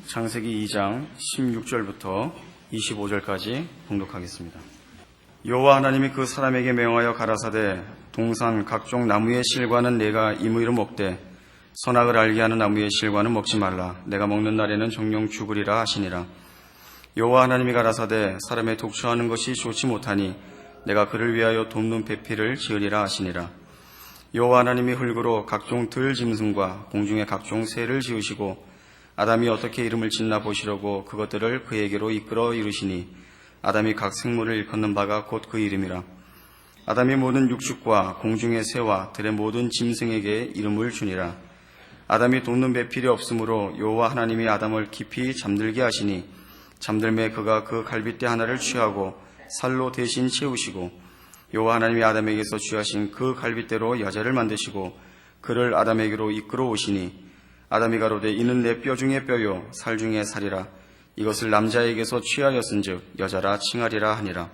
창세기 2장 16절부터 25절까지 봉독하겠습니다. 여호와 하나님이 그 사람에게 명하여 가라사대 동산 각종 나무의 실과는 내가 임의로 먹되 선악을 알게 하는 나무의 실과는 먹지 말라. 내가 먹는 날에는 정령 죽으리라 하시니라. 여호와 하나님이 가라사대 사람의 독처하는 것이 좋지 못하니 내가 그를 위하여 돕는 배필을 지으리라 하시니라. 여호와 하나님이 흙으로 각종 들 짐승과 공중의 각종 새를 지으시고 아담이 어떻게 이름을 짓나 보시려고 그것들을 그에게로 이끌어 이르시니 아담이 각 생물을 일컫는 바가 곧 그 이름이라. 아담이 모든 육축과 공중의 새와 들의 모든 짐승에게 이름을 주니라. 아담이 돕는 배필이 없으므로 여호와 하나님이 아담을 깊이 잠들게 하시니 잠들매 그가 그 갈빗대 하나를 취하고 살로 대신 채우시고 여호와 하나님이 아담에게서 취하신 그 갈빗대로 여자를 만드시고 그를 아담에게로 이끌어 오시니 아담이 가로되 이는 내 뼈 중에 뼈요 살 중에 살이라. 이것을 남자에게서 취하였은즉 여자라 칭하리라 하니라.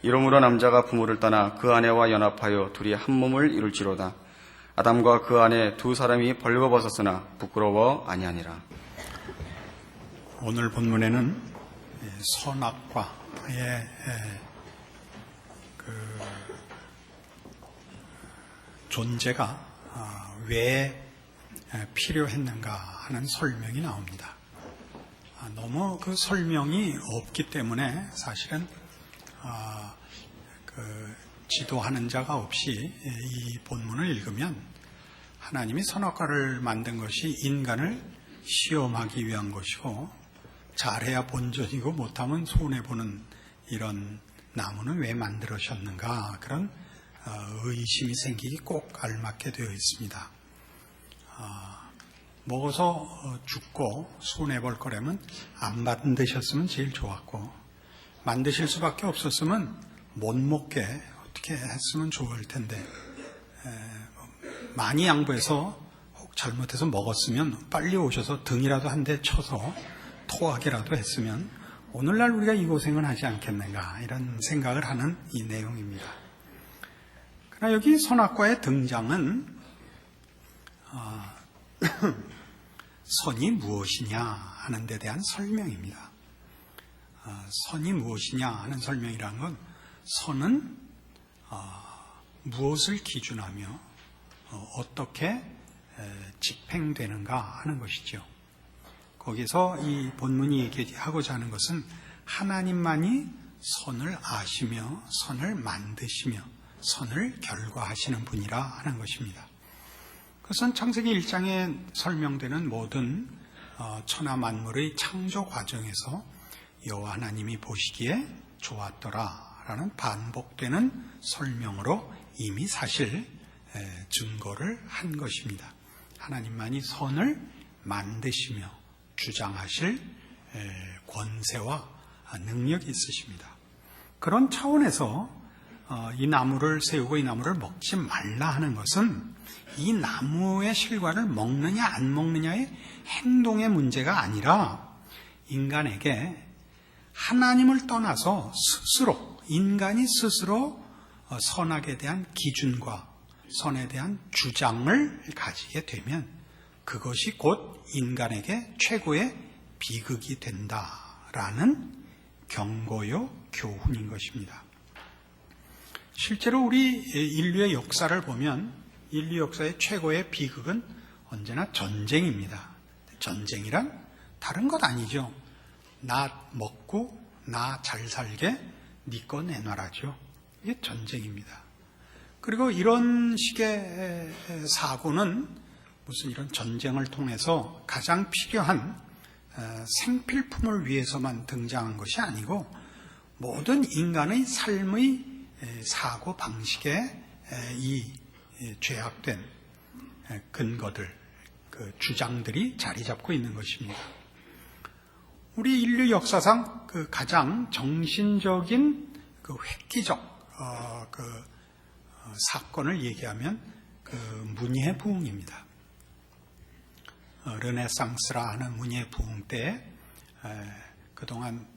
이러므로 남자가 부모를 떠나 그 아내와 연합하여 둘이 한 몸을 이룰지로다. 아담과 그 아내 두 사람이 벌거벗었으나 부끄러워 아니하니라. 오늘 본문에는 선악과의 존재가 왜 필요했는가 하는 설명이 나옵니다. 너무 그 설명이 없기 때문에 사실은 지도하는 자가 없이 이 본문을 읽으면 하나님이 선악과를 만든 것이 인간을 시험하기 위한 것이고 잘해야 본전이고 못하면 손해보는 이런 나무는 왜 만들으셨는가 그런 의심이 생기기 꼭 알맞게 되어 있습니다. 먹어서 죽고 손해볼 거라면 안 만드셨으면 제일 좋았고 만드실 수밖에 없었으면 못 먹게 어떻게 했으면 좋을 텐데 많이 양보해서 혹 잘못해서 먹었으면 빨리 오셔서 등이라도 한 대 쳐서 토하게라도 했으면 오늘날 우리가 이 고생은 하지 않겠는가 이런 생각을 하는 이 내용입니다. 그러나 여기 선악과의 등장은 선이 무엇이냐 하는 데 대한 설명입니다. 선이 무엇이냐 하는 설명이라는 건 선은 무엇을 기준하며 어떻게 집행되는가 하는 것이죠. 거기서 이 본문이 얘기하고자 하는 것은 하나님만이 선을 아시며 선을 만드시며 선을 결과하시는 분이라 하는 것입니다. 그것은 창세기 1장에 설명되는 모든 천하 만물의 창조 과정에서 여호와 하나님이 보시기에 좋았더라라는 반복되는 설명으로 이미 사실 증거를 한 것입니다. 하나님만이 선을 만드시며 주장하실 권세와 능력이 있으십니다. 그런 차원에서 이 나무를 세우고 이 나무를 먹지 말라 하는 것은 이 나무의 실과를 먹느냐 안 먹느냐의 행동의 문제가 아니라 인간에게 하나님을 떠나서 인간이 스스로 선악에 대한 기준과 선에 대한 주장을 가지게 되면 그것이 곧 인간에게 최고의 비극이 된다라는 경고요 교훈인 것입니다. 실제로 우리 인류의 역사를 보면 인류 역사의 최고의 비극은 언제나 전쟁입니다. 전쟁이란 다른 것 아니죠. 나 먹고 나 잘 살게 네 거 내놔라죠. 이게 전쟁입니다. 그리고 이런 식의 사고는 무슨 이런 전쟁을 통해서 가장 필요한 생필품을 위해서만 등장한 것이 아니고 모든 인간의 삶의 사고 방식에 이 죄악된 근거들, 그 주장들이 자리 잡고 있는 것입니다. 우리 인류 역사상 그 가장 정신적인 그 획기적 사건을 얘기하면 그 문예 부흥입니다. 르네상스라 하는 문예 부흥 때 그동안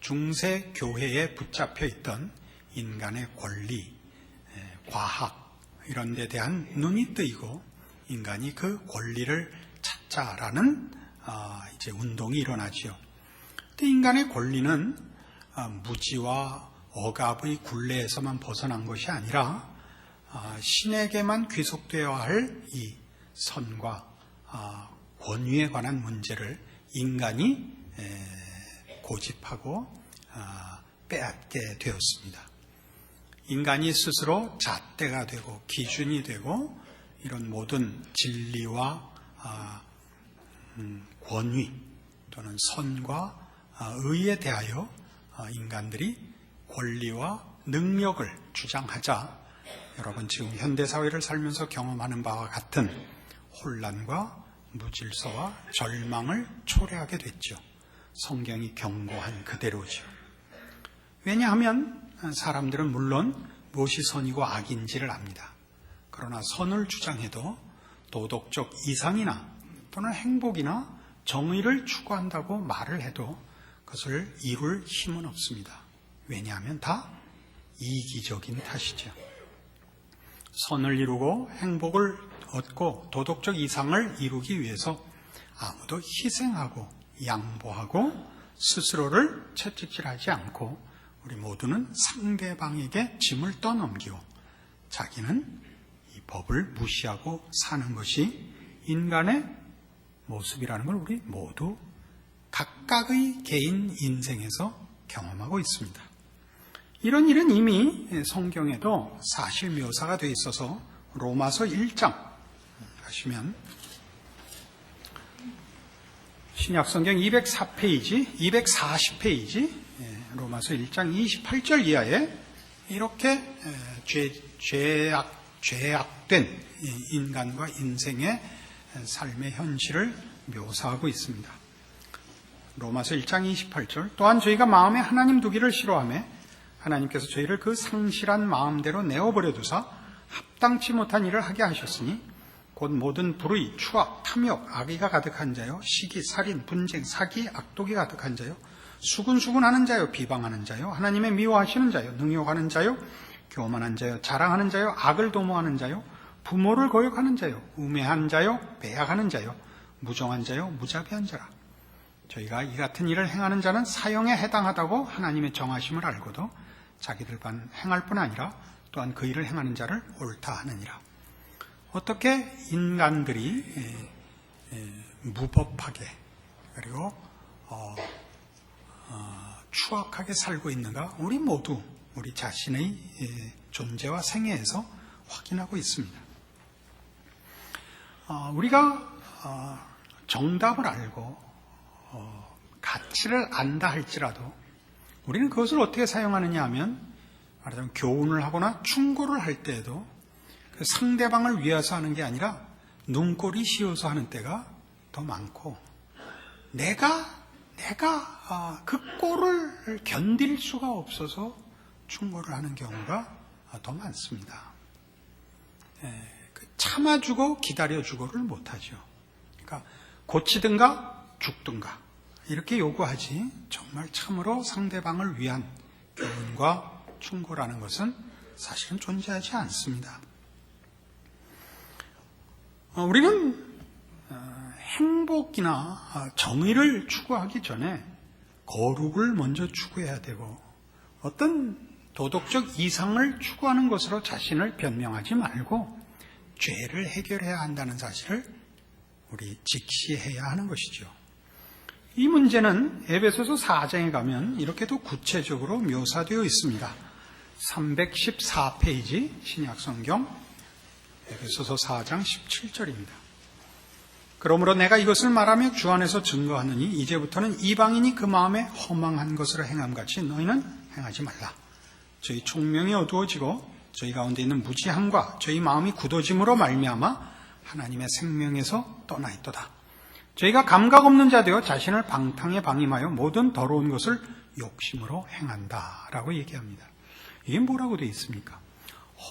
중세 교회에 붙잡혀 있던 인간의 권리, 과학 이런 데 대한 눈이 뜨이고 인간이 그 권리를 찾자라는 이제 운동이 일어나지요. 근데 인간의 권리는 무지와 억압의 굴레에서만 벗어난 것이 아니라 신에게만 귀속되어야 할 이 선과 권위에 관한 문제를 인간이 고집하고 빼앗게 되었습니다. 인간이 스스로 잣대가 되고 기준이 되고 이런 모든 진리와 권위 또는 선과 의에 대하여 인간들이 권리와 능력을 주장하자 여러분 지금 현대사회를 살면서 경험하는 바와 같은 혼란과 무질서와 절망을 초래하게 됐죠. 성경이 경고한 그대로죠. 왜냐하면 사람들은 물론 무엇이 선이고 악인지를 압니다. 그러나 선을 주장해도 도덕적 이상이나 또는 행복이나 정의를 추구한다고 말을 해도 그것을 이룰 힘은 없습니다. 왜냐하면 다 이기적인 탓이죠. 선을 이루고 행복을 얻고 도덕적 이상을 이루기 위해서 아무도 희생하고 양보하고 스스로를 채찍질하지 않고 우리 모두는 상대방에게 짐을 떠넘기고 자기는 이 법을 무시하고 사는 것이 인간의 모습이라는 걸 우리 모두 각각의 개인 인생에서 경험하고 있습니다. 이런 일은 이미 성경에도 사실 묘사가 되어 있어서 로마서 1장 하시면 신약성경 204페이지, 240페이지 로마서 1장 28절 이하에 이렇게 죄악된 인간과 인생의 삶의 현실을 묘사하고 있습니다. 로마서 1장 28절 또한 저희가 마음에 하나님 두기를 싫어하며 하나님께서 저희를 그 상실한 마음대로 내어버려 두사 합당치 못한 일을 하게 하셨으니 곧 모든 불의, 추악, 탐욕, 악의가 가득한 자요 시기, 살인, 분쟁, 사기, 악독이 가득한 자요 수군수군하는 자요 비방하는 자요 하나님의 미워하시는 자요 능욕하는 자요 교만한 자요 자랑하는 자요 악을 도모하는 자요 부모를 거역하는 자요 우매한 자요 배약하는 자요 무정한 자요 무자비한 자라. 저희가 이 같은 일을 행하는 자는 사형에 해당하다고 하나님의 정하심을 알고도 자기들만 행할 뿐 아니라 또한 그 일을 행하는 자를 옳다 하느니라. 어떻게 인간들이 무법하게 그리고 추악하게 살고 있는가 우리 모두 우리 자신의 존재와 생애에서 확인하고 있습니다. 우리가 정답을 알고 가치를 안다 할지라도 우리는 그것을 어떻게 사용하느냐 하면 말하자면 교훈을 하거나 충고를 할 때에도 그 상대방을 위해서 하는 게 아니라 눈꼴이 씌어서 하는 때가 더 많고 내가 그 꼴을 견딜 수가 없어서 충고를 하는 경우가 더 많습니다. 참아주고 기다려주고를 못하죠. 그러니까 고치든가 죽든가 이렇게 요구하지 정말 참으로 상대방을 위한 교훈과 충고라는 것은 사실은 존재하지 않습니다. 우리는 행복이나 정의를 추구하기 전에 거룩을 먼저 추구해야 되고 어떤 도덕적 이상을 추구하는 것으로 자신을 변명하지 말고 죄를 해결해야 한다는 사실을 우리 직시해야 하는 것이죠. 이 문제는 에베소서 4장에 가면 이렇게도 구체적으로 묘사되어 있습니다. 314페이지 신약성경 에베소서 4장 17절입니다. 그러므로 내가 이것을 말하며 주 안에서 증거하느니 이제부터는 이방인이 그 마음에 허망한 것을 행함같이 너희는 행하지 말라. 저희 총명이 어두워지고 저희 가운데 있는 무지함과 저희 마음이 굳어짐으로 말미암아 하나님의 생명에서 떠나 있도다. 저희가 감각 없는 자 되어 자신을 방탕에 방임하여 모든 더러운 것을 욕심으로 행한다라고 얘기합니다. 이게 뭐라고 되어 있습니까?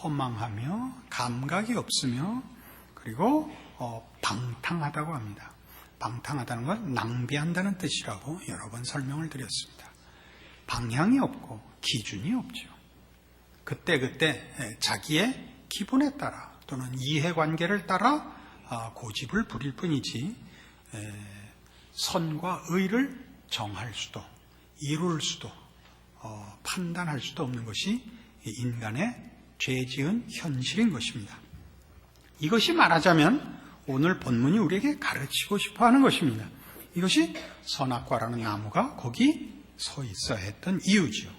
허망하며 감각이 없으며 그리고 방탕하다고 합니다. 방탕하다는 건 낭비한다는 뜻이라고 여러 번 설명을 드렸습니다. 방향이 없고 기준이 없죠. 그때 자기의 기분에 따라 또는 이해관계를 따라 고집을 부릴 뿐이지 선과 의를 정할 수도, 이룰 수도, 판단할 수도 없는 것이 인간의 죄지은 현실인 것입니다. 이것이 말하자면 오늘 본문이 우리에게 가르치고 싶어 하는 것입니다. 이것이 선악과라는 나무가 거기 서 있어야 했던 이유지요.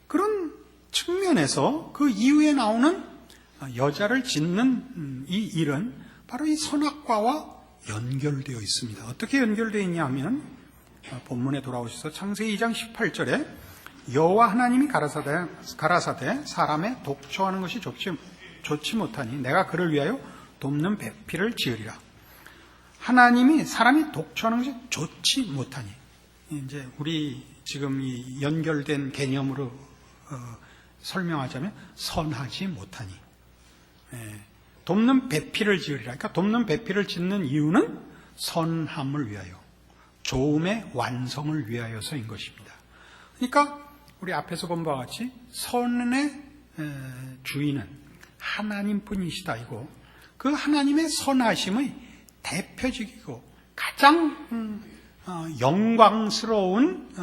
그런 측면에서 그 이후에 나오는 여자를 짓는 이 일은 바로 이 선악과와 연결되어 있습니다. 어떻게 연결되어 있냐 하면 본문에 돌아오셔서 창세기 2장 18절에 여호와 하나님이 가라사대 사람의 독초하는 것이 좋지 못하니 내가 그를 위하여 돕는 배필을 지으리라. 하나님이 사람이 독초하는 것이 좋지 못하니, 이제 우리 지금 이 연결된 개념으로 설명하자면 선하지 못하니, 돕는 배필을 지으리라. 그러니까 돕는 배필을 짓는 이유는 선함을 위하여, 좋음의 완성을 위하여서인 것입니다. 그러니까 우리 앞에서 본 바와 같이 선의 주인은 하나님뿐이시다 이고, 그 하나님의 선하심의 대표적이고 가장 영광스러운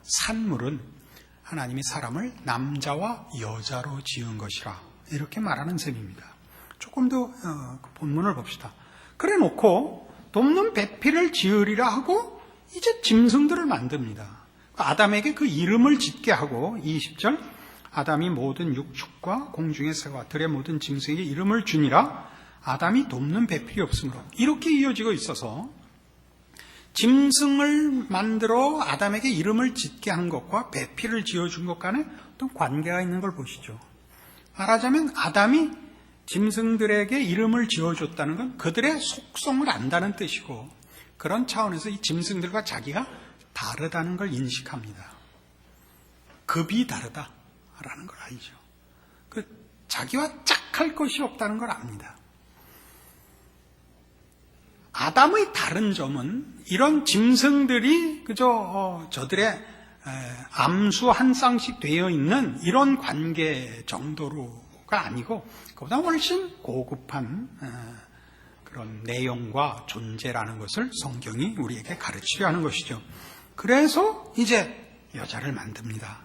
산물은 하나님이 사람을 남자와 여자로 지은 것이라 이렇게 말하는 셈입니다. 조금 더 본문을 봅시다. 그래 놓고 돕는 배필을 지으리라 하고 이제 짐승들을 만듭니다. 아담에게 그 이름을 짓게 하고 20절 아담이 모든 육축과 공중의 새와 들의 모든 짐승에게 이름을 주니라. 아담이 돕는 배필이 없으므로 이렇게 이어지고 있어서 짐승을 만들어 아담에게 이름을 짓게 한 것과 배필을 지어준 것 간에 어떤 관계가 있는 걸 보시죠. 말하자면 아담이 짐승들에게 이름을 지어줬다는 건 그들의 속성을 안다는 뜻이고, 그런 차원에서 이 짐승들과 자기가 다르다는 걸 인식합니다. 급이 다르다라는 걸 알죠. 자기와 짝할 것이 없다는 걸 압니다. 아담의 다른 점은 이런 짐승들이 그저 저들의 암수 한 쌍씩 되어 있는 이런 관계 정도로가 아니고 그보다 훨씬 고급한 그런 내용과 존재라는 것을 성경이 우리에게 가르치려 하는 것이죠. 그래서 이제 여자를 만듭니다.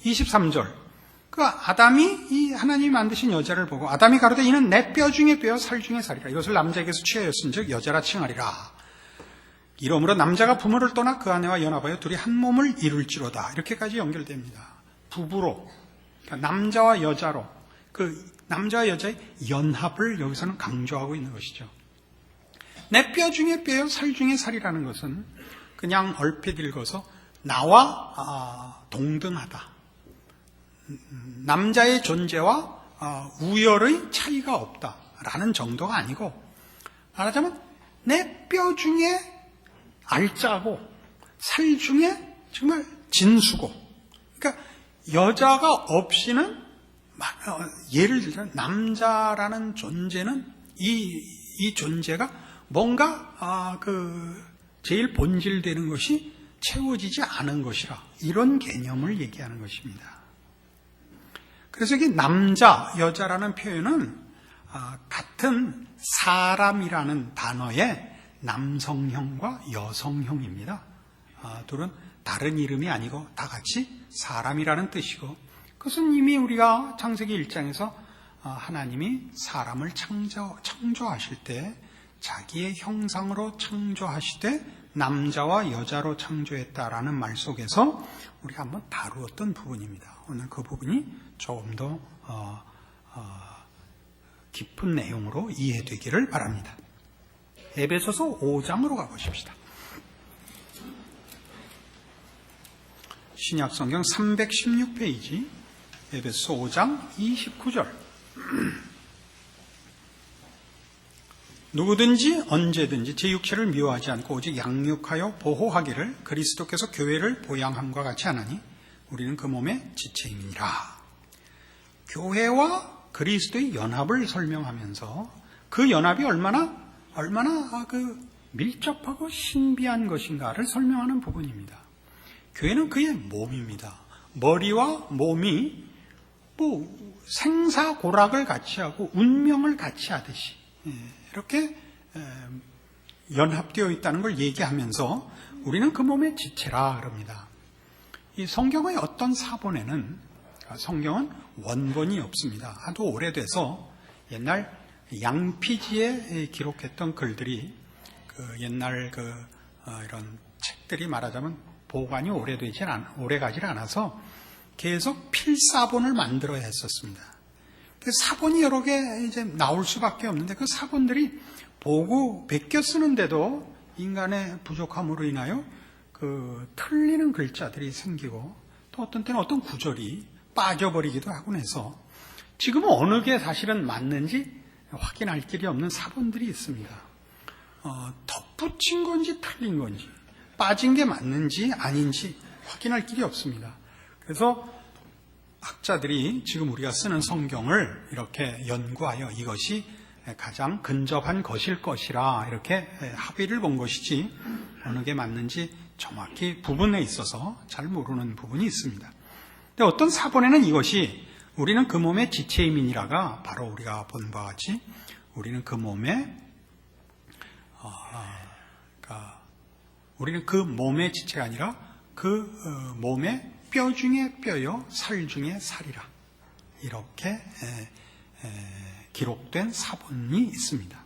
23절. 그 아담이 이 하나님이 만드신 여자를 보고 아담이 가로되 이는 내 뼈 중에 뼈요 살 중에 살이라. 이것을 남자에게서 취하였은즉 여자라 칭하리라. 이러므로 남자가 부모를 떠나 그 아내와 연합하여 둘이 한 몸을 이룰지로다. 이렇게까지 연결됩니다. 부부로, 그러니까 남자와 여자로, 그 남자와 여자의 연합을 여기서는 강조하고 있는 것이죠. 내 뼈 중에 뼈요 살 중에 살이라는 것은 그냥 얼핏 읽어서 나와 동등하다. 남자의 존재와 우열의 차이가 없다라는 정도가 아니고, 말하자면 내 뼈 중에 알짜고 살 중에 정말 진수고, 그러니까 여자가 없이는, 예를 들자면 남자라는 존재는 이 존재가 뭔가 제일 본질되는 것이 채워지지 않은 것이라, 이런 개념을 얘기하는 것입니다. 그래서 이게 남자, 여자라는 표현은 같은 사람이라는 단어의 남성형과 여성형입니다. 둘은 다른 이름이 아니고 다 같이 사람이라는 뜻이고, 그것은 이미 우리가 창세기 1장에서 하나님이 사람을 창조하실 때 자기의 형상으로 창조하시되 남자와 여자로 창조했다라는 말 속에서 우리가 한번 다루었던 부분입니다. 오늘 그 부분이 조금 더 깊은 내용으로 이해되기를 바랍니다. 에베소서 5장으로 가보십시다. 신약성경 316페이지 에베소서 5장 29절. 누구든지 언제든지 제 육체를 미워하지 않고 오직 양육하여 보호하기를 그리스도께서 교회를 보양함과 같이 하나니 우리는 그 몸의 지체임이니라. 교회와 그리스도의 연합을 설명하면서 그 연합이 얼마나 밀접하고 신비한 것인가를 설명하는 부분입니다. 교회는 그의 몸입니다. 머리와 몸이 생사고락을 같이 하고 운명을 같이 하듯이 이렇게 연합되어 있다는 걸 얘기하면서 우리는 그 몸의 지체라 그럽니다. 이 성경의 어떤 사본에는 성경은 원본이 없습니다. 하도 오래돼서 옛날 양피지에 기록했던 글들이 옛날 이런 책들이 말하자면 보관이 오래가질 않아서 계속 필사본을 만들어야 했었습니다. 그 사본이 여러 개 이제 나올 수밖에 없는데 그 사본들이 보고 베껴 쓰는데도 인간의 부족함으로 인하여 틀리는 글자들이 생기고 또 어떤 때는 어떤 구절이 빠져버리기도 하곤 해서 지금은 어느 게 사실은 맞는지 확인할 길이 없는 사본들이 있습니다. 덧붙인 건지 틀린 건지 빠진 게 맞는지 아닌지 확인할 길이 없습니다. 그래서 학자들이 지금 우리가 쓰는 성경을 이렇게 연구하여 이것이 가장 근접한 것일 것이라 이렇게 합의를 본 것이지 어느 게 맞는지 정확히 부분에 있어서 잘 모르는 부분이 있습니다. 근데 어떤 사본에는 이것이 우리는 그 몸의 지체임이니라가 바로 우리가 본 바와 같이 우리는 그 몸의 우리는 그 몸의 지체가 아니라 그 몸의 뼈 중에 뼈요 살 중에 살이라 이렇게 기록된 사본이 있습니다.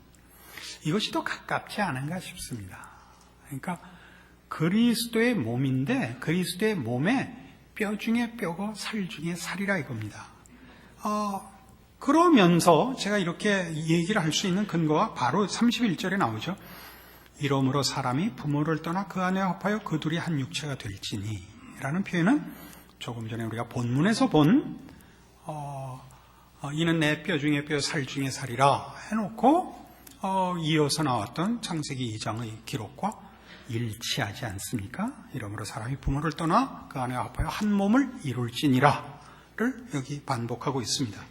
이것이 더 가깝지 않은가 싶습니다. 그러니까 그리스도의 몸인데 그리스도의 몸에 뼈 중에 뼈고 살 중에 살이라 이겁니다. 그러면서 제가 이렇게 얘기를 할 수 있는 근거가 바로 31절에 나오죠. 이러므로 사람이 부모를 떠나 그 안에 합하여 그 둘이 한 육체가 될지니 라는 표현은 조금 전에 우리가 본문에서 본 이는 내 뼈 중에 뼈 살 중에 살이라 해놓고 이어서 나왔던 창세기 2장의 기록과 일치하지 않습니까? 이러므로 사람이 부모를 떠나 그 안에 합하여 한 몸을 이룰지니라를 여기 반복하고 있습니다.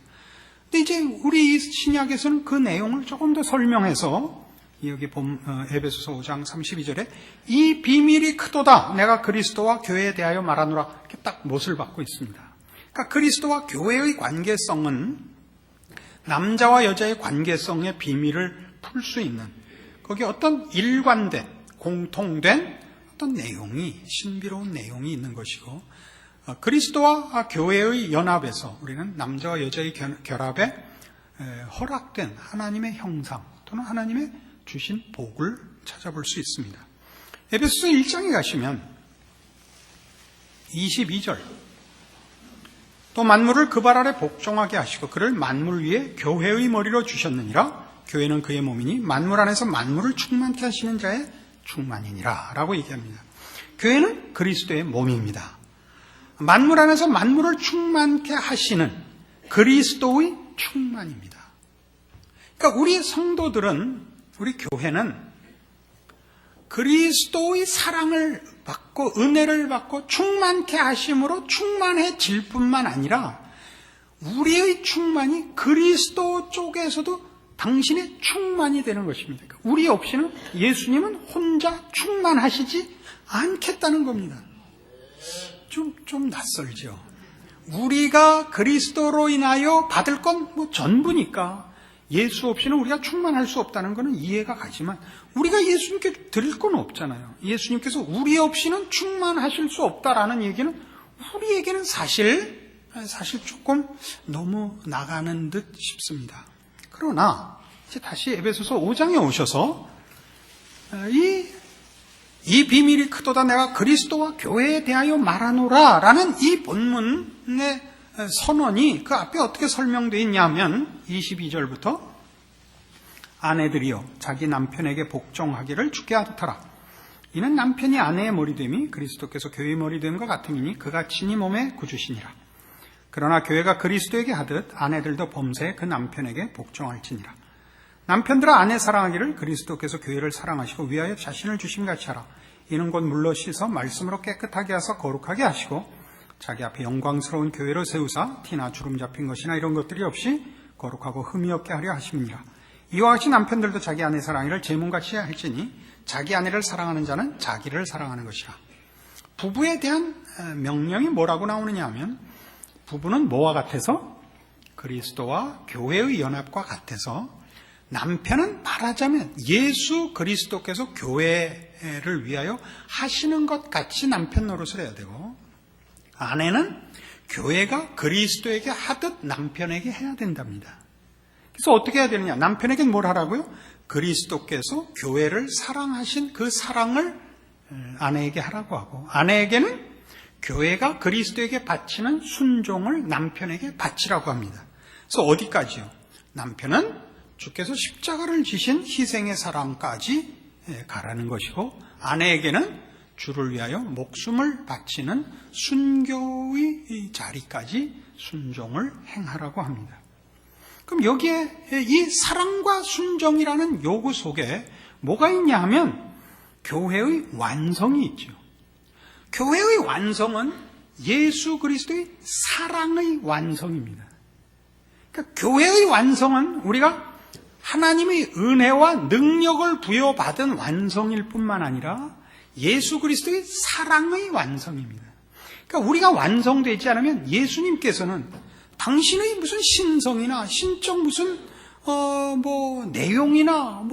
근데 이제 우리 신약에서는 그 내용을 조금 더 설명해서 여기 에베소서 5장 32절에 이 비밀이 크도다 내가 그리스도와 교회에 대하여 말하노라 이렇게 딱 못을 받고 있습니다. 그러니까 그리스도와 교회의 관계성은 남자와 여자의 관계성의 비밀을 풀 수 있는 거기에 어떤 일관된 공통된 어떤 내용이 신비로운 내용이 있는 것이고 그리스도와 교회의 연합에서 우리는 남자와 여자의 결합에 허락된 하나님의 형상 또는 하나님의 주신 복을 찾아볼 수 있습니다. 에베소서 1장에 가시면 22절 또 만물을 그 발 아래 복종하게 하시고 그를 만물 위에 교회의 머리로 주셨느니라 교회는 그의 몸이니 만물 안에서 만물을 충만케 하시는 자의 충만이니라 라고 얘기합니다. 교회는 그리스도의 몸입니다. 만물 안에서 만물을 충만케 하시는 그리스도의 충만입니다. 그러니까 우리 성도들은 우리 교회는 그리스도의 사랑을 받고 은혜를 받고 충만케 하심으로 충만해질 뿐만 아니라 우리의 충만이 그리스도 쪽에서도 당신의 충만이 되는 것입니다. 우리 없이는 예수님은 혼자 충만하시지 않겠다는 겁니다. 좀 낯설죠. 우리가 그리스도로 인하여 받을 건 전부니까 예수 없이는 우리가 충만할 수 없다는 것은 이해가 가지만 우리가 예수님께 드릴 건 없잖아요. 예수님께서 우리 없이는 충만하실 수 없다라는 얘기는 우리에게는 사실 조금 너무 나가는 듯 싶습니다. 그러나 이제 다시 에베소서 5장에 오셔서 이 비밀이 크도다 내가 그리스도와 교회에 대하여 말하노라 라는 이 본문의 선언이 그 앞에 어떻게 설명되어 있냐면 22절부터 아내들이여 자기 남편에게 복종하기를 주께 하듯하라. 이는 남편이 아내의 머리됨이 그리스도께서 교회의 머리됨과 같음이니 그가 친히 몸의 구주시니라. 그러나 교회가 그리스도에게 하듯 아내들도 범사에 그 남편에게 복종할지니라. 남편들아 아내 사랑하기를 그리스도께서 교회를 사랑하시고 위하여 자신을 주심같이 하라. 이는 곧 물로 씻어 말씀으로 깨끗하게 하사 거룩하게 하시고 자기 앞에 영광스러운 교회로 세우사 티나 주름 잡힌 것이나 이런 것들이 없이 거룩하고 흠이 없게 하려 하심이니라. 이와 같이 남편들도 자기 아내 사랑하기를 제 몸같이 할지니 자기 아내를 사랑하는 자는 자기를 사랑하는 것이라. 부부에 대한 명령이 뭐라고 나오느냐 하면 부부는 뭐와 같아서? 그리스도와 교회의 연합과 같아서 남편은 말하자면 예수 그리스도께서 교회를 위하여 하시는 것 같이 남편 노릇을 해야 되고, 아내는 교회가 그리스도에게 하듯 남편에게 해야 된답니다. 그래서 어떻게 해야 되느냐? 남편에게는 뭘 하라고요? 그리스도께서 교회를 사랑하신 그 사랑을 아내에게 하라고 하고, 아내에게는 교회가 그리스도에게 바치는 순종을 남편에게 바치라고 합니다. 그래서 어디까지요? 남편은 주께서 십자가를 지신 희생의 사랑까지 가라는 것이고, 아내에게는 주를 위하여 목숨을 바치는 순교의 자리까지 순종을 행하라고 합니다. 그럼 여기에 이 사랑과 순종이라는 요구 속에 뭐가 있냐 하면 교회의 완성이 있죠. 교회의 완성은 예수 그리스도의 사랑의 완성입니다. 그러니까 교회의 완성은 우리가 하나님의 은혜와 능력을 부여받은 완성일 뿐만 아니라 예수 그리스도의 사랑의 완성입니다. 그러니까 우리가 완성되지 않으면 예수님께서는 당신의 무슨 신성이나 신적 무슨 내용이나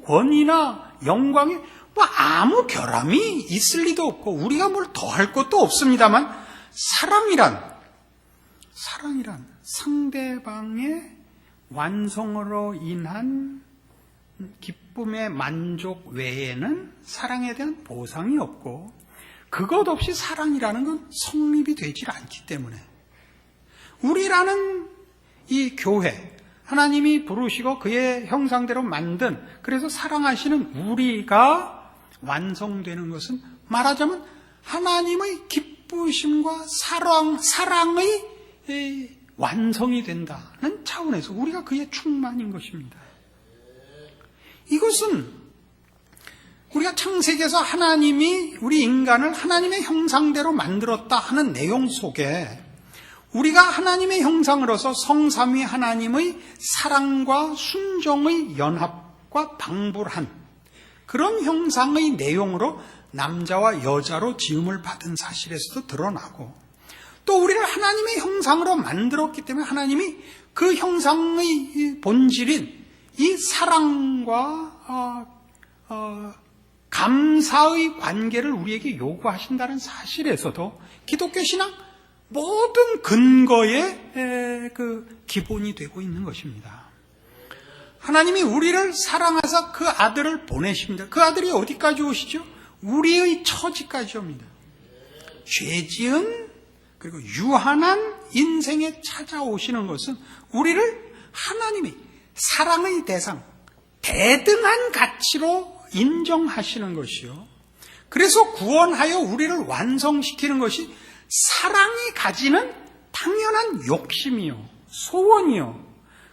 권위나 영광이 아무 결함이 있을 리도 없고 우리가 뭘 더할 것도 없습니다만, 사랑이란 상대방의 완성으로 인한 기쁨의 만족 외에는 사랑에 대한 보상이 없고, 그것 없이 사랑이라는 건 성립이 되질 않기 때문에 우리라는 이 교회, 하나님이 부르시고 그의 형상대로 만든, 그래서 사랑하시는 우리가 완성되는 것은 말하자면 하나님의 기쁘심과 사랑의 완성이 된다는 차원에서 우리가 그의 충만인 것입니다. 이것은 우리가 창세기에서 하나님이 우리 인간을 하나님의 형상대로 만들었다 하는 내용 속에 우리가 하나님의 형상으로서 성삼위 하나님의 사랑과 순종의 연합과 방불한 그런 형상의 내용으로 남자와 여자로 지음을 받은 사실에서도 드러나고, 또 우리를 하나님의 형상으로 만들었기 때문에 하나님이 그 형상의 본질인 이 사랑과 감사의 관계를 우리에게 요구하신다는 사실에서도 기독교 신앙 모든 근거의 그 기본이 되고 있는 것입니다. 하나님이 우리를 사랑하사 그 아들을 보내십니다. 그 아들이 어디까지 오시죠? 우리의 처지까지 옵니다. 죄지은 그리고 유한한 인생에 찾아오시는 것은 우리를 하나님이 사랑의 대상, 대등한 가치로 인정하시는 것이요. 그래서 구원하여 우리를 완성시키는 것이 사랑이 가지는 당연한 욕심이요, 소원이요.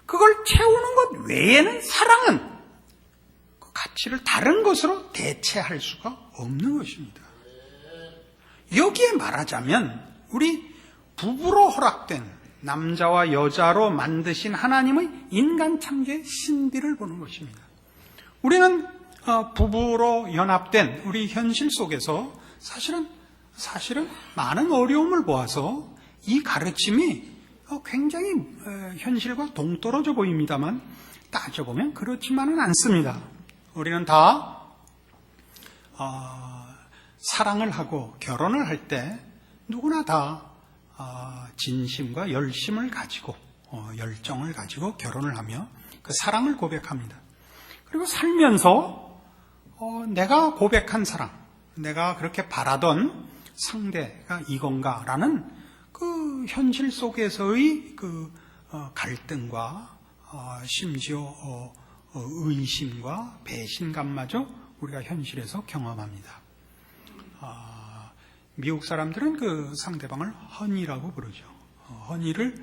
그걸 채우는 것 외에는 사랑은 그 가치를 다른 것으로 대체할 수가 없는 것입니다. 여기에 말하자면 우리 부부로 허락된 남자와 여자로 만드신 하나님의 인간 창조의 신비를 보는 것입니다. 우리는 부부로 연합된 우리 현실 속에서 사실은 많은 어려움을 보아서 이 가르침이 굉장히 현실과 동떨어져 보입니다만, 따져보면 그렇지만은 않습니다. 우리는 다 사랑을 하고 결혼을 할 때 누구나 다 진심과 열심을 가지고 열정을 가지고 결혼을 하며 그 사랑을 고백합니다. 그리고 살면서 내가 고백한 사랑, 내가 그렇게 바라던 상대가 이건가라는 그 현실 속에서의 그 갈등과 심지어 의심과 배신감마저 우리가 현실에서 경험합니다. 미국 사람들은 그 상대방을 허니라고 부르죠. 허니를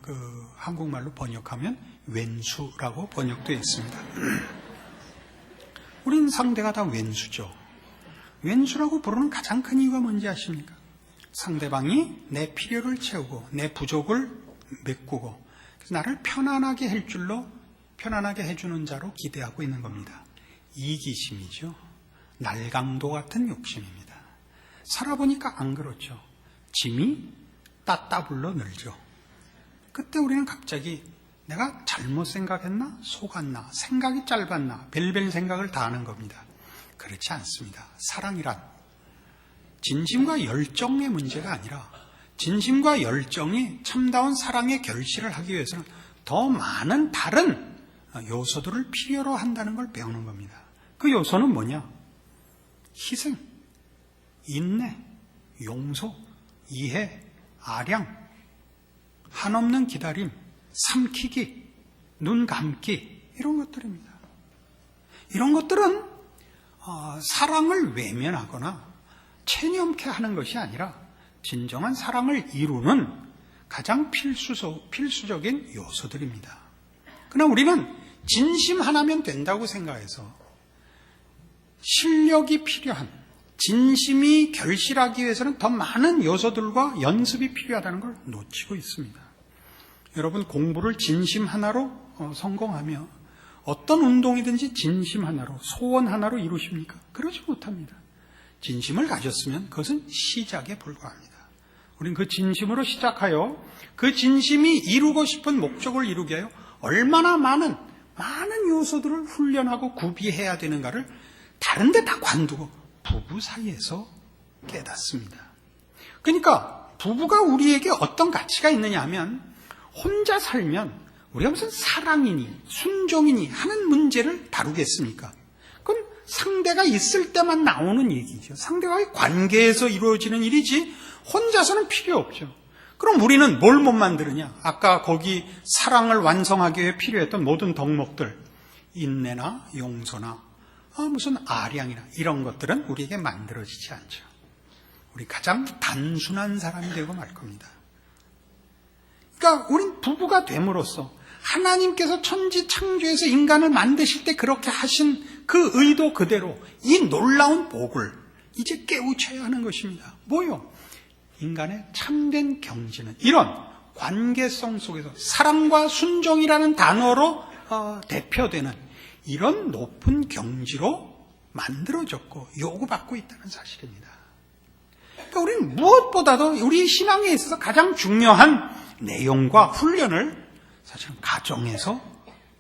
그 한국말로 번역하면 왼수라고 번역되어 있습니다. 우린 상대가 다 왼수죠. 왼수라고 부르는 가장 큰 이유가 뭔지 아십니까? 상대방이 내 필요를 채우고 내 부족을 메꾸고 나를 편안하게 해주는 자로 기대하고 있는 겁니다. 이기심이죠. 날강도 같은 욕심입니다. 살아보니까 안 그렇죠. 짐이 따따블로 늘죠. 그때 우리는 갑자기 내가 잘못 생각했나? 속았나? 생각이 짧았나? 별별 생각을 다 하는 겁니다. 그렇지 않습니다. 사랑이란 진심과 열정의 문제가 아니라 진심과 열정이 참다운 사랑의 결실을 하기 위해서는 더 많은 다른 요소들을 필요로 한다는 걸 배우는 겁니다. 그 요소는 뭐냐? 희생, 인내, 용서, 이해, 아량, 한없는 기다림, 삼키기, 눈 감기, 이런 것들입니다. 이런 것들은 사랑을 외면하거나 체념케 하는 것이 아니라 진정한 사랑을 이루는 가장 필수적인 요소들입니다. 그러나 우리는 진심 하나면 된다고 생각해서 실력이 필요한, 진심이 결실하기 위해서는 더 많은 요소들과 연습이 필요하다는 걸 놓치고 있습니다. 여러분, 공부를 진심 하나로 성공하며 어떤 운동이든지 진심 하나로, 소원 하나로 이루십니까? 그러지 못합니다. 진심을 가졌으면 그것은 시작에 불과합니다. 우린 그 진심으로 시작하여 그 진심이 이루고 싶은 목적을 이루게 하여 얼마나 많은 요소들을 훈련하고 구비해야 되는가를 다른 데 다 관두고 부부 사이에서 깨닫습니다. 그러니까 부부가 우리에게 어떤 가치가 있느냐 하면 혼자 살면 우리가 무슨 사랑이니 순종이니 하는 문제를 다루겠습니까? 그건 상대가 있을 때만 나오는 얘기죠. 상대와의 관계에서 이루어지는 일이지 혼자서는 필요 없죠. 그럼 우리는 뭘 못 만드느냐? 아까 거기 사랑을 완성하기 위해 필요했던 모든 덕목들, 인내나 용서나 무슨 아량이나 이런 것들은 우리에게 만들어지지 않죠. 우리 가장 단순한 사람이 되고 말 겁니다. 그러니까 우린 부부가 됨으로써 하나님께서 천지 창조에서 인간을 만드실 때 그렇게 하신 그 의도 그대로 이 놀라운 복을 이제 깨우쳐야 하는 것입니다. 뭐요? 인간의 참된 경지는 이런 관계성 속에서 사랑과 순종이라는 단어로 대표되는 이런 높은 경지로 만들어졌고 요구받고 있다는 사실입니다. 그러니까 우리는 무엇보다도 우리 신앙에 있어서 가장 중요한 내용과 훈련을 사실은 가정에서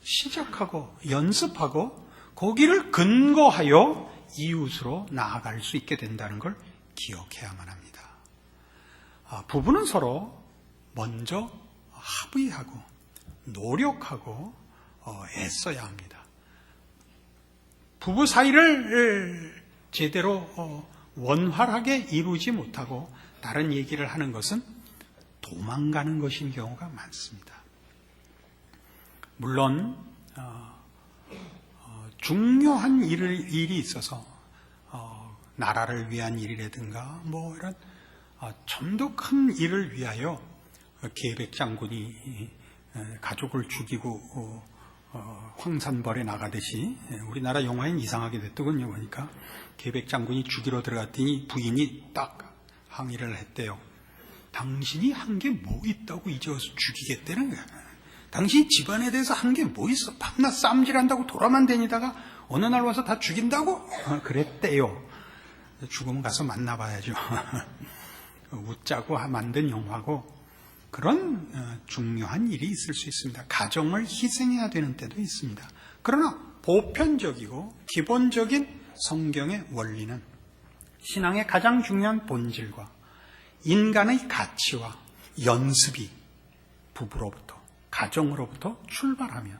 시작하고 연습하고 거기를 근거하여 이웃으로 나아갈 수 있게 된다는 걸 기억해야만 합니다. 부부는 서로 먼저 합의하고 노력하고 애써야 합니다. 부부 사이를 제대로 원활하게 이루지 못하고 다른 얘기를 하는 것은 도망가는 것인 경우가 많습니다. 물론 중요한 일이 있어서 나라를 위한 일이라든가 뭐 이런 좀 더 큰 일을 위하여 계백 장군이 가족을 죽이고 황산벌에 나가듯이 우리나라 영화엔 이상하게 됐더군요. 보니까 계백 장군이 죽이러 들어갔더니 부인이 딱 항의를 했대요. 당신이 한 게 뭐 있다고 이제 와서 죽이겠다는 거야. 당신이 집안에 대해서 한 게 뭐 있어? 밤낮 쌈질한다고 돌아만 다니다가 어느 날 와서 다 죽인다고? 그랬대요. 죽으면 가서 만나봐야죠. 웃자고 만든 영화고 그런 중요한 일이 있을 수 있습니다. 가정을 희생해야 되는 때도 있습니다. 그러나 보편적이고 기본적인 성경의 원리는 신앙의 가장 중요한 본질과 인간의 가치와 연습이 부부로부터 가정으로부터 출발하며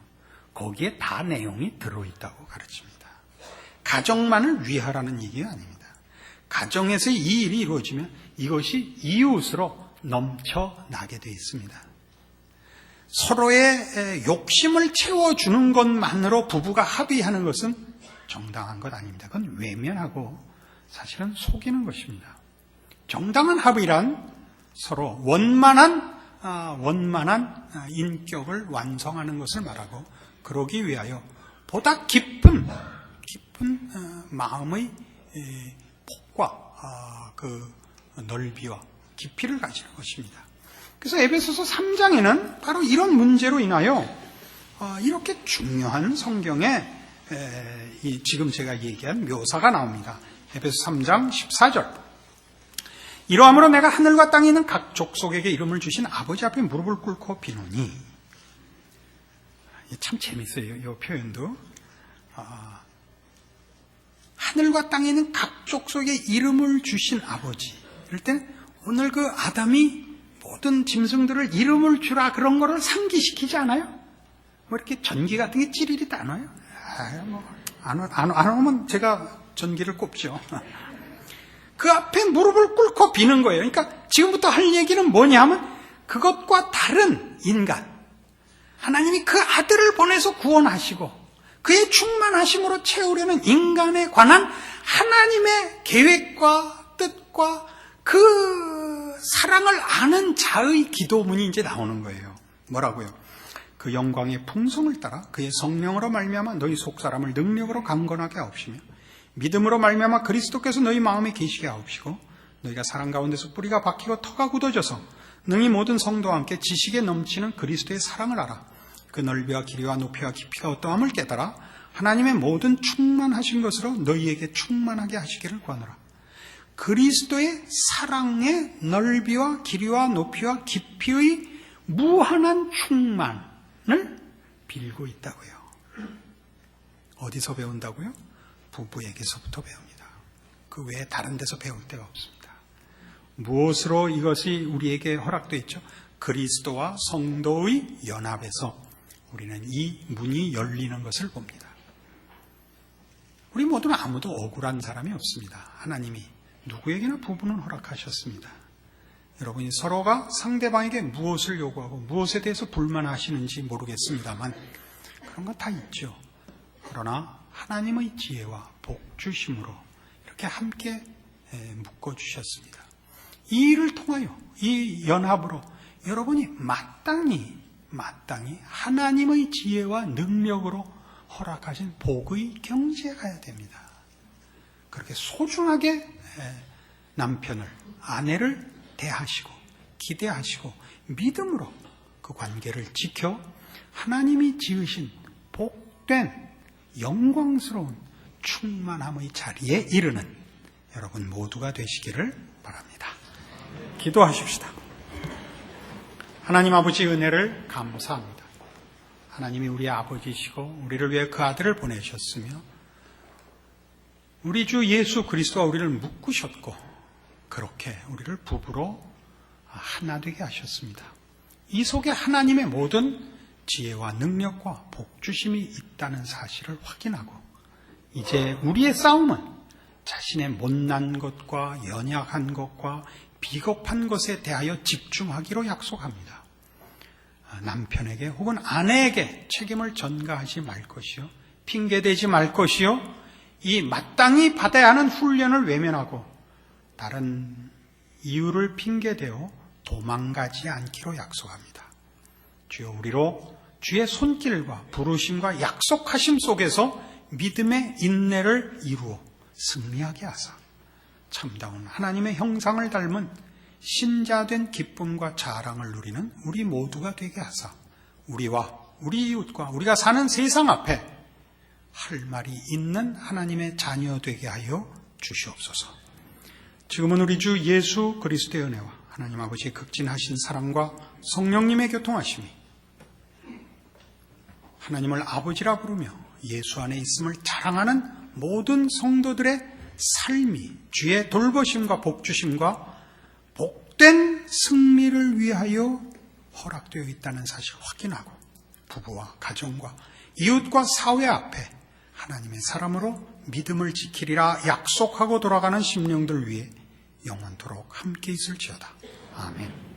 거기에 다 내용이 들어있다고 가르칩니다. 가정만을 위하라는 얘기가 아닙니다. 가정에서 이 일이 이루어지면 이것이 이웃으로 넘쳐나게 되어 있습니다. 서로의 욕심을 채워주는 것만으로 부부가 합의하는 것은 정당한 것 아닙니다. 그건 외면하고 사실은 속이는 것입니다. 정당한 합의란 서로 원만한 인격을 완성하는 것을 말하고 그러기 위하여 보다 깊은 마음의 폭과 그 넓이와 깊이를 가지는 것입니다. 그래서 에베소서 3장에는 바로 이런 문제로 인하여 이렇게 중요한 성경에 지금 제가 얘기한 묘사가 나옵니다. 에베소 3장 14절. 이러함으로 내가 하늘과 땅에 있는 각 족속에게 이름을 주신 아버지 앞에 무릎을 꿇고 비노니 참 재밌어요. 이 표현도. 하늘과 땅에 있는 각 족속에 이름을 주신 아버지. 이럴 때 오늘 그 아담이 모든 짐승들을 이름을 주라 그런 거를 상기시키지 않아요? 뭐 이렇게 전기 같은 게 찌리리도 안 와요? 안 오면 제가 전기를 꼽죠. 그 앞에 무릎을 꿇고 비는 거예요. 그러니까 지금부터 할 얘기는 뭐냐 하면 그것과 다른 인간. 하나님이 그 아들을 보내서 구원하시고 그의 충만하심으로 채우려는 인간에 관한 하나님의 계획과 뜻과 그 사랑을 아는 자의 기도문이 이제 나오는 거예요. 뭐라고요? 그 영광의 풍성을 따라 그의 성령으로 말미암아 너희 속사람을 능력으로 강건하게 하옵시며 믿음으로 말미암아 그리스도께서 너희 마음에 계시게 하옵시고 너희가 사랑 가운데서 뿌리가 박히고 터가 굳어져서 능히 모든 성도와 함께 지식에 넘치는 그리스도의 사랑을 알아 그 넓이와 길이와 높이와 깊이가 어떠함을 깨달아 하나님의 모든 충만하신 것으로 너희에게 충만하게 하시기를 구하노라. 그리스도의 사랑의 넓이와 길이와 높이와 깊이의 무한한 충만을 빌고 있다고요. 어디서 배운다고요? 부부에게서부터 배웁니다. 그 외에 다른 데서 배울 데가 없습니다. 무엇으로 이것이 우리에게 허락되어 있죠? 그리스도와 성도의 연합에서 우리는 이 문이 열리는 것을 봅니다. 우리 모두는 아무도 억울한 사람이 없습니다. 하나님이 누구에게나 부부는 허락하셨습니다. 여러분이 서로가 상대방에게 무엇을 요구하고 무엇에 대해서 불만하시는지 모르겠습니다만 그런 거 다 있죠. 그러나 하나님의 지혜와 복주심으로 이렇게 함께 묶어주셨습니다. 이 일을 통하여 이 연합으로 여러분이 마땅히 하나님의 지혜와 능력으로 허락하신 복의 경지에 가야 됩니다. 그렇게 소중하게 남편을, 아내를 대하시고 기대하시고 믿음으로 그 관계를 지켜 하나님이 지으신 복된 영광스러운 충만함의 자리에 이르는 여러분 모두가 되시기를 바랍니다. 기도하십시다. 하나님 아버지 은혜를 감사합니다. 하나님이 우리 아버지시고 우리를 위해 그 아들을 보내셨으며 우리 주 예수 그리스도와 우리를 묶으셨고 그렇게 우리를 부부로 하나 되게 하셨습니다. 이 속에 하나님의 모든 지혜와 능력과 복주심이 있다는 사실을 확인하고 이제 우리의 싸움은 자신의 못난 것과 연약한 것과 비겁한 것에 대하여 집중하기로 약속합니다. 남편에게 혹은 아내에게 책임을 전가하지 말 것이요, 핑계대지 말 것이요, 이 마땅히 받아야 하는 훈련을 외면하고 다른 이유를 핑계대어 도망가지 않기로 약속합니다. 주여 우리로 주의 손길과 부르심과 약속하심 속에서 믿음의 인내를 이루어 승리하게 하사 참다운 하나님의 형상을 닮은 신자된 기쁨과 자랑을 누리는 우리 모두가 되게 하사 우리와 우리 이웃과 우리가 사는 세상 앞에 할 말이 있는 하나님의 자녀 되게 하여 주시옵소서. 지금은 우리 주 예수 그리스도의 은혜와 하나님 아버지의 극진하신 사랑과 성령님의 교통하심이 하나님을 아버지라 부르며 예수 안에 있음을 자랑하는 모든 성도들의 삶이 주의 돌보심과 복주심과 복된 승리를 위하여 허락되어 있다는 사실을 확인하고 부부와 가정과 이웃과 사회 앞에 하나님의 사람으로 믿음을 지키리라 약속하고 돌아가는 심령들 위해 영원토록 함께 있을지어다. 아멘.